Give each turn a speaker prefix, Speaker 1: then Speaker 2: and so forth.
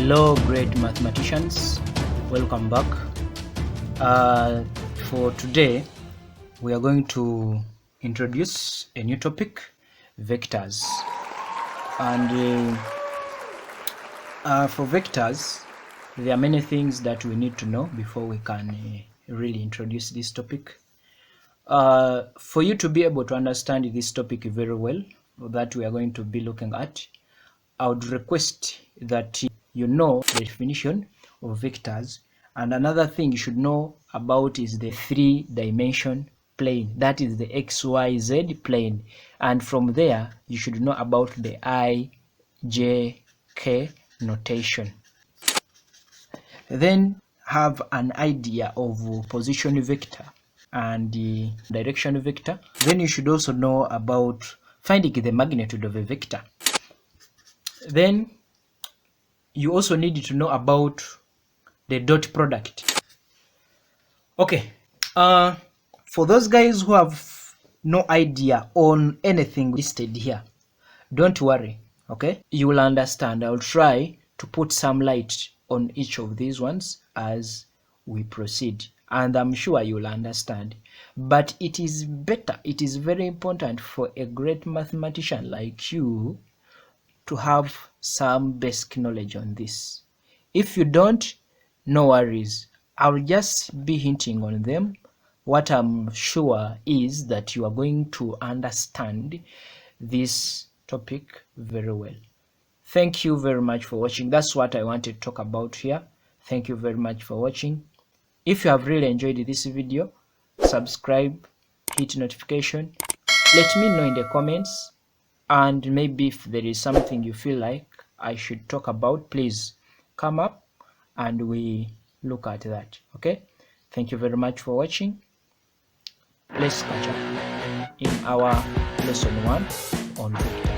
Speaker 1: Hello great mathematicians, welcome back. For today we are going to introduce a new topic, vectors. And for vectors there are many things that we need to know before we can really introduce this topic. For you to be able to understand this topic very well that we are going to be looking at, I would request that you know the definition of vectors, and another thing you should know about is the three-dimension plane, that is the XYZ plane, and from there you should know about the I, J, K notation. Then have an idea of position vector and the direction vector. Then you should also know about finding the magnitude of a vector. Then you also need to know about the dot product. Okay, for those guys who have no idea on anything listed here, don't worry, okay? You will understand. I'll try to put some light on each of these ones as we proceed, and I'm sure you'll understand. But it is better, it is very important for a great mathematician like you to have some basic knowledge on this. If you don't, no worries, I'll just be hinting on them. What I'm sure is that you are going to understand this topic very well. Thank you very much for watching. That's what I wanted to talk about here. Thank you very much for watching. If you have really enjoyed this video, subscribe, hit notification, let me know in the comments, and maybe if there is something you feel like I should talk about, please come up and we look at that. Okay, thank you very much for watching. Let's catch up in our lesson 1 on vectors.